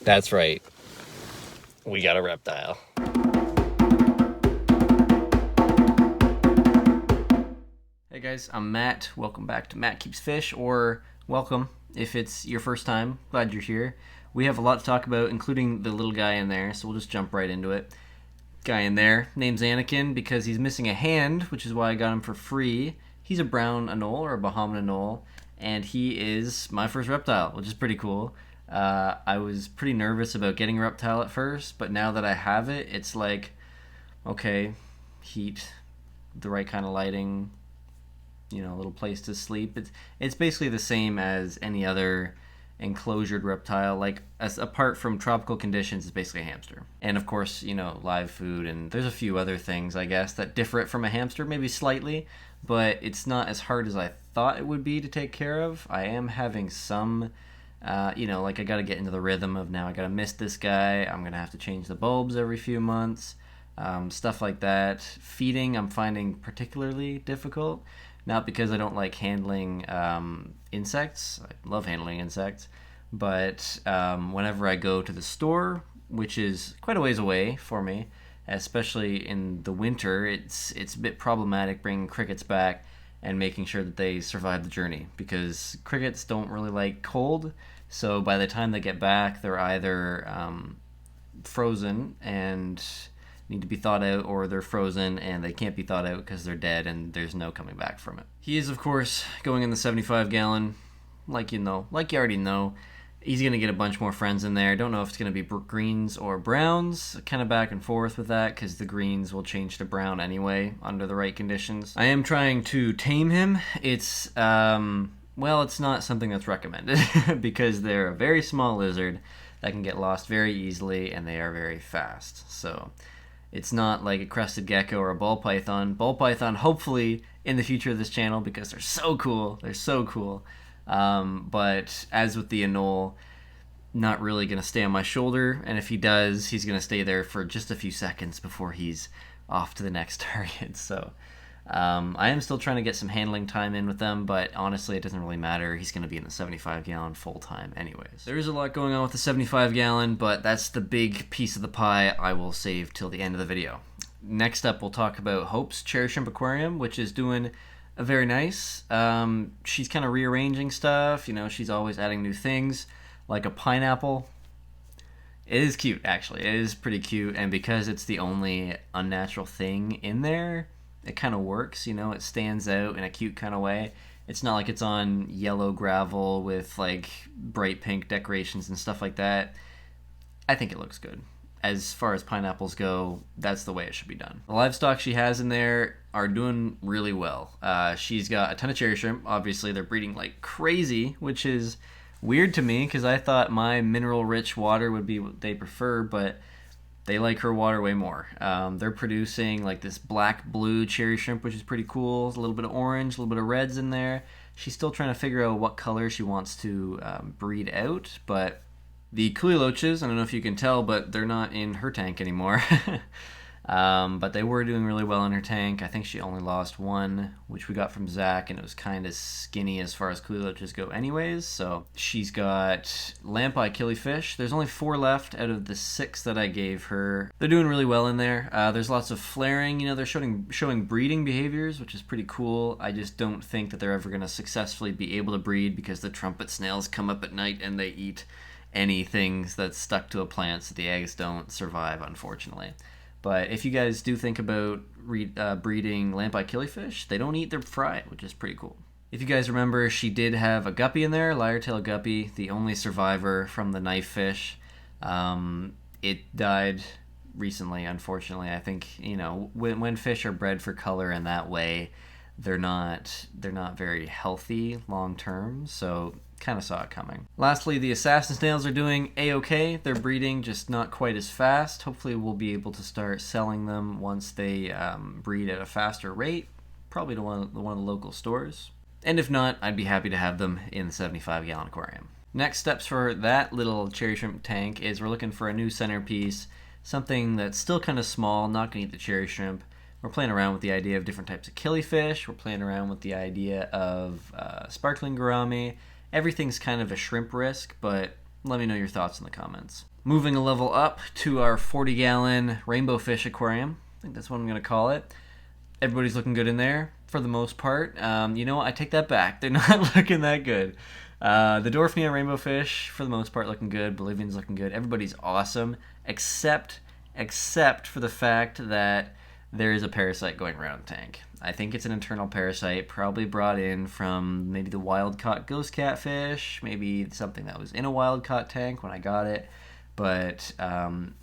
That's right. We got a reptile. Hey guys, I'm Matt. Welcome back to Matt Keeps Fish, or welcome if it's your first time. Glad you're here. We have a lot to talk about, including the little guy in there, so we'll just jump right into it. Guy in there, name's Anakin because he's missing a hand, which is why I got him for free. He's a brown anole, or a Bahaman Anole, and he is my first reptile, which is pretty cool. I was pretty nervous about getting a reptile at first, but now that I have it, it's like, okay, heat, the right kind of lighting, a little place to sleep. It's basically the same as any other enclosured reptile. Like, apart from tropical conditions, it's basically a hamster. And of course, live food, and there's a few other things, I guess, that differ it from a hamster, maybe slightly, but it's not as hard as I thought it would be to take care of. I am having some, like I got to get into the rhythm of now I got to mist this guy. I'm going to have to change the bulbs every few months, stuff like that. Feeding, I'm finding particularly difficult. Not because I don't like handling insects. I love handling insects. But whenever I go to the store, which is quite a ways away for me, especially in the winter, it's a bit problematic bringing crickets back and making sure that they survive the journey, because crickets don't really like cold. So by the time they get back, they're either frozen and need to be thawed out, or they're frozen and they can't be thawed out because they're dead and there's no coming back from it. He is, of course, going in the 75 gallon, like you already know. He's going to get a bunch more friends in there. Don't know if it's going to be greens or browns, kind of back and forth with that, because the greens will change to brown anyway under the right conditions. I am trying to tame him. It's, it's not something that's recommended because they're a very small lizard that can get lost very easily, and they are very fast. So it's not like a crested gecko or a ball python. Ball python, hopefully, in the future of this channel, because they're so cool. They're so cool. But as with the anole, not really going to stay on my shoulder. And if he does, he's going to stay there for just a few seconds before he's off to the next target. So I am still trying to get some handling time in with them, but honestly, it doesn't really matter. He's going to be in the 75 gallon full time anyways. There is a lot going on with the 75 gallon, but that's the big piece of the pie I will save till the end of the video. Next up, we'll talk about Hope's Cherry Shrimp Aquarium, which is doing very nice. She's kind of rearranging stuff. She's always adding new things, like a pineapple. It is cute, actually. It is pretty cute, and because it's the only unnatural thing in there, it kind of works. It stands out in a cute kind of way. It's not like it's on yellow gravel with like bright pink decorations and stuff like that. I think it looks good. As far as pineapples go, that's the way it should be done. The livestock she has in there are doing really well. She's got a ton of cherry shrimp. Obviously, they're breeding like crazy, which is weird to me because I thought my mineral-rich water would be what they prefer, but they like her water way more. They're producing like this black-blue cherry shrimp, which is pretty cool. There's a little bit of orange, a little bit of reds in there. She's still trying to figure out what color she wants to breed out, but the Kuliloches, I don't know if you can tell, but they're not in her tank anymore. But they were doing really well in her tank. I think she only lost one, which we got from Zach, and it was kind of skinny as far as Kuliloches go anyways. So she's got lamp-eye killifish. There's only 4 left out of the 6 that I gave her. They're doing really well in there. There's lots of flaring. They're showing breeding behaviors, which is pretty cool. I just don't think that they're ever going to successfully be able to breed because the trumpet snails come up at night and they eat anything that's stuck to a plant, so the eggs don't survive, unfortunately. But if you guys do think about breeding lamp-eye killifish, they don't eat their fry, which is pretty cool. If you guys remember, she did have a guppy in there, lyre-tailed guppy, the only survivor from the knife fish. It died recently, unfortunately. I think, when fish are bred for color in that way, they're not very healthy long term, so kind of saw it coming. Lastly, the assassin snails are doing a-okay. They're breeding, just not quite as fast. Hopefully we'll be able to start selling them once they breed at a faster rate, probably to one of the local stores. And if not, I'd be happy to have them in the 75 gallon aquarium. Next steps for that little cherry shrimp tank is we're looking for a new centerpiece, something that's still kind of small, not going to eat the cherry shrimp. We're playing around with the idea of different types of killifish. We're playing around with the idea of sparkling gourami. Everything's kind of a shrimp risk, but Let me know your thoughts in the comments. Moving a level up to our 40-gallon Rainbowfish Aquarium. I think that's what I'm going to call it. Everybody's looking good in there for the most part. You know what? I take that back. They're not looking that good. The Dorfnia Rainbowfish, for the most part, looking good. Bolivian's looking good. Everybody's awesome, except for the fact that there is a parasite going around the tank. I think it's an internal parasite, probably brought in from maybe the wild-caught ghost catfish, maybe something that was in a wild-caught tank when I got it. But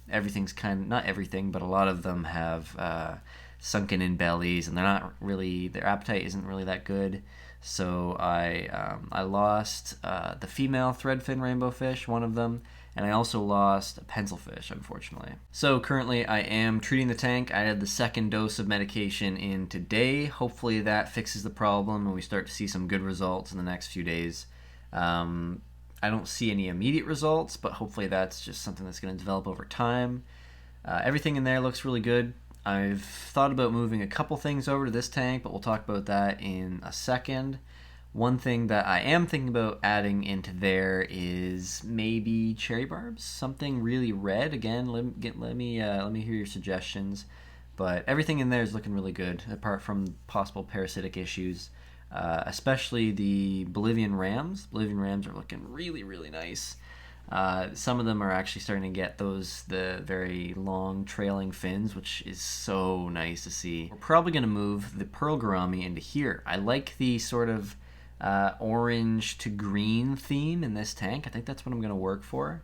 everything's not everything, but a lot of them have sunken in bellies, and their appetite isn't really that good. So I lost the female threadfin rainbowfish, one of them, and I also lost a pencilfish, unfortunately. So currently I am treating the tank. I had the second dose of medication in today. Hopefully that fixes the problem and we start to see some good results in the next few days. I don't see any immediate results, but hopefully that's just something that's going to develop over time. Everything in there looks really good. I've thought about moving a couple things over to this tank, but we'll talk about that in a second. One thing that I am thinking about adding into there is maybe cherry barbs, something really red. Again, let me hear your suggestions. But everything in there is looking really good, apart from possible parasitic issues. Especially the Bolivian rams. Bolivian rams are looking really, really nice. Some of them are actually starting to get the very long trailing fins, which is so nice to see. We're probably going to move the pearl gourami into here. I like the sort of orange to green theme in this tank. I think that's what I'm going to work for.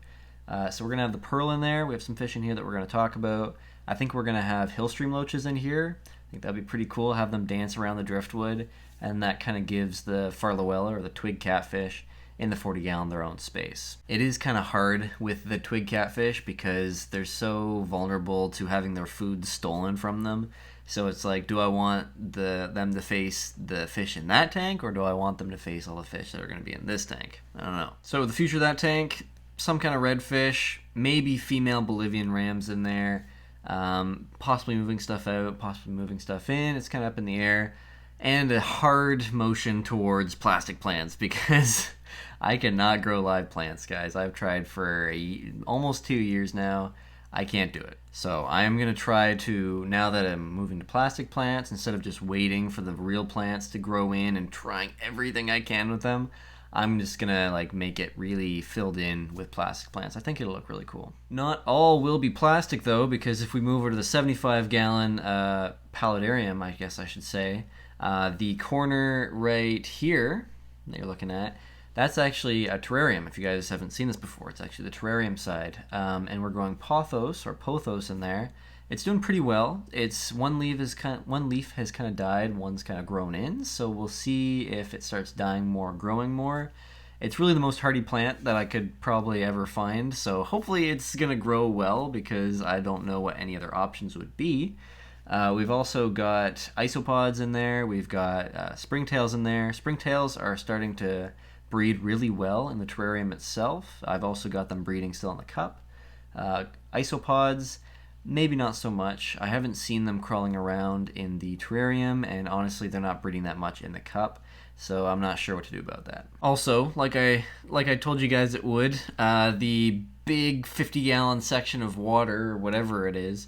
So we're going to have the pearl in there. We have some fish in here that we're going to talk about. I think we're going to have hillstream loaches in here. I think that'd be pretty cool, have them dance around the driftwood, and that kind of gives the farlowella, or the twig catfish, in the 40-gallon their own space. It is kind of hard with the twig catfish because they're so vulnerable to having their food stolen from them. So it's like, do I want them to face the fish in that tank, or do I want them to face all the fish that are going to be in this tank? I don't know. So the future of that tank, some kind of redfish, maybe female Bolivian rams in there, possibly moving stuff out, possibly moving stuff in. It's kind of up in the air. And a hard motion towards plastic plants because I cannot grow live plants, guys. I've tried for almost 2 years now. I can't do it. So I'm going to try to, now that I'm moving to plastic plants, instead of just waiting for the real plants to grow in and trying everything I can with them, I'm just going to make it really filled in with plastic plants. I think it'll look really cool. Not all will be plastic though, because if we move over to the 75-gallon Paludarium, I guess I should say, the corner right here that you're looking at, that's actually a terrarium. If you guys haven't seen this before, it's actually the terrarium side. And we're growing pothos in there. It's doing pretty well. One leaf has kind of died, one's kind of grown in. So we'll see if it starts dying more, growing more. It's really the most hardy plant that I could probably ever find. So hopefully it's gonna grow well, because I don't know what any other options would be. We've also got isopods in there. We've got springtails in there. Springtails are starting to breed really well in the terrarium itself. I've also got them breeding still in the cup. Isopods, maybe not so much. I haven't seen them crawling around in the terrarium, and honestly they're not breeding that much in the cup, so I'm not sure what to do about that. Also, like I told you guys it would, the big 50-gallon section of water, or whatever it is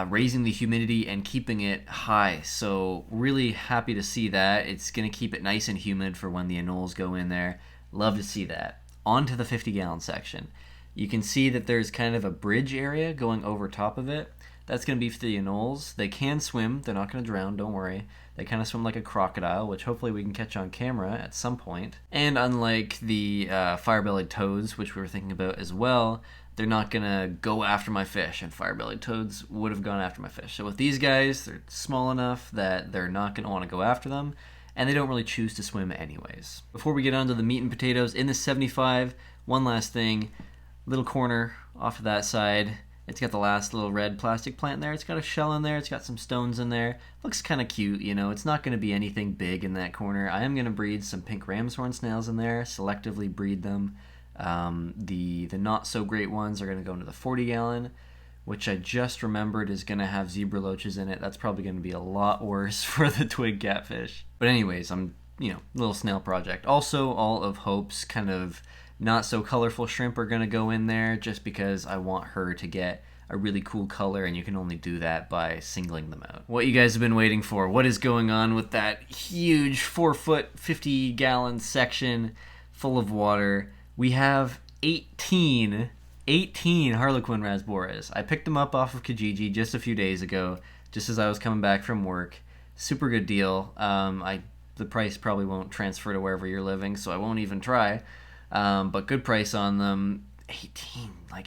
raising the humidity and keeping it high. So really happy to see that. It's going to keep it nice and humid for when the anoles go in there. Love to see that. On to the 50-gallon section. You can see that there's kind of a bridge area going over top of it. That's going to be for the anoles. They can swim. They're not going to drown, don't worry. They kind of swim like a crocodile, which hopefully we can catch on camera at some point. And unlike the fire-bellied toads, which we were thinking about as well, they're not going to go after my fish, and fire-bellied toads would have gone after my fish. So with these guys, they're small enough that they're not going to want to go after them, and they don't really choose to swim anyways. Before we get on to the meat and potatoes, in the 75, one last thing, little corner off to that side, it's got the last little red plastic plant there. It's got a shell in there. It's got some stones in there. Looks kind of cute, you know. It's not going to be anything big in that corner. I am going to breed some pink ram's horn snails in there, selectively breed them. The not so great ones are going to go into the 40-gallon, which I just remembered is going to have zebra loaches in it. That's probably going to be a lot worse for the twig catfish. But anyways, little snail project. Also, all of Hope's kind of not so colorful shrimp are going to go in there just because I want her to get a really cool color, and you can only do that by singling them out. What you guys have been waiting for, what is going on with that huge 4-foot 50-gallon section full of water? We have 18 Harlequin rasboras. I picked them up off of Kijiji just a few days ago, just as I was coming back from work. Super good deal. The price probably won't transfer to wherever you're living, so I won't even try. But good price on them.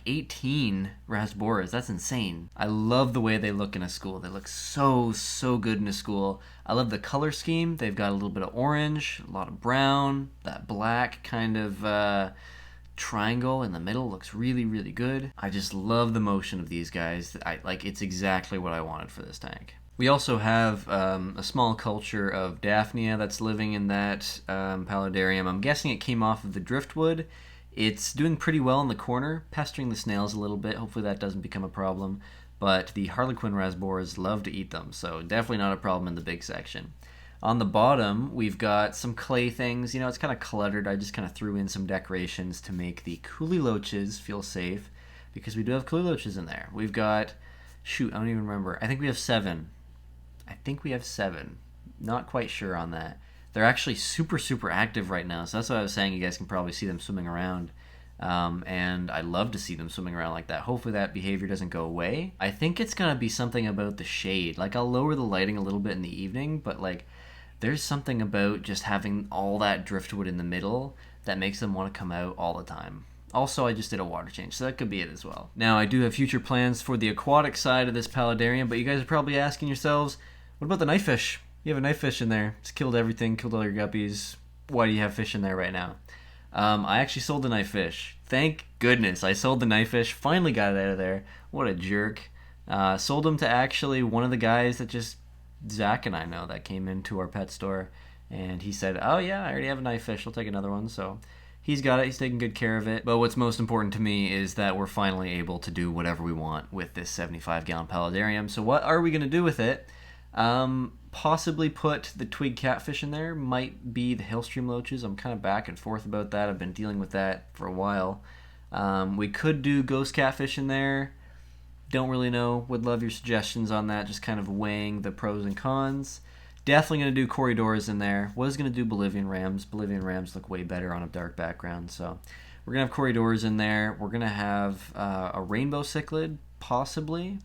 18 rasboras. That's insane. I love the way they look in a school. They look so good in a school. I love the color scheme. They've got a little bit of orange, a lot of brown, that black kind of triangle in the middle looks really good. I just love the motion of these guys. It's exactly what I wanted for this tank. We also have a small culture of Daphnia that's living in that Paludarium. I'm guessing it came off of the driftwood. It's doing pretty well in the corner, pestering the snails a little bit. Hopefully that doesn't become a problem. But the Harlequin rasboras love to eat them, so definitely not a problem in the big section. On the bottom, we've got some clay things. You know, it's kind of cluttered. I just kind of threw in some decorations to make the coolie loaches feel safe, because we do have coolie loaches in there. We've got, I don't even remember. I think we have 7. Not quite sure on that. They're actually super active right now, so that's what I was saying. You guys can probably see them swimming around, and I love to see them swimming around like that. Hopefully that behavior doesn't go away. I think it's gonna be something about the shade. Like, I'll lower the lighting a little bit in the evening, but like, there's something about just having all that driftwood in the middle that makes them want to come out all the time. Also, I just did a water change, so that could be it as well. Now, I do have future plans for the aquatic side of this Paludarium, but you guys are probably asking yourselves, what about the knife fish? You have a knife fish in there. It's killed everything, killed all your guppies. Why do you have fish in there right now? I actually sold the knife fish. Thank goodness I sold the knife fish. Finally got it out of there. What a jerk. Sold them to actually one of the guys that just Zach and I know that came into our pet store. And he said, oh yeah, I already have a knife fish. I'll take another one. So he's got it. He's taking good care of it. But what's most important to me is that we're finally able to do whatever we want with this 75-gallon Paludarium. So what are we going to do with it? Possibly put the twig catfish in there. Might be the hillstream loaches. I'm kind of back and forth about that. I've been dealing with that for a while. We could do ghost catfish in there. Don't really know. Would love your suggestions on that. Just kind of weighing the pros and cons. Definitely going to do corridors in there. Was going to do Bolivian rams. Bolivian rams look way better on a dark background. So we're going to have corridors in there. We're going to have a rainbow cichlid. Possibly.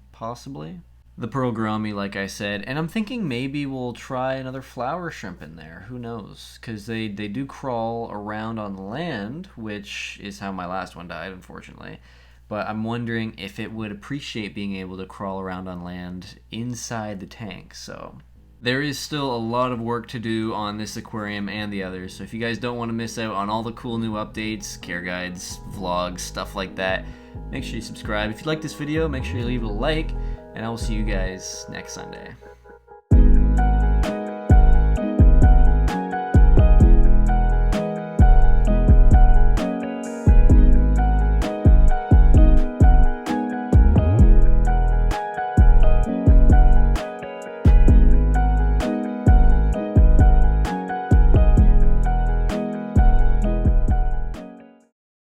The pearl gourami, like I said, and I'm thinking maybe we'll try another flower shrimp in there. Who knows? Because they do crawl around on the land, which is how my last one died, unfortunately. But I'm wondering if it would appreciate being able to crawl around on land inside the tank. So there is still a lot of work to do on this aquarium and the others. So if you guys don't want to miss out on all the cool new updates, care guides, vlogs, stuff like that, make sure you subscribe. If you like this video, make sure you leave it a like. And I will see you guys next Sunday.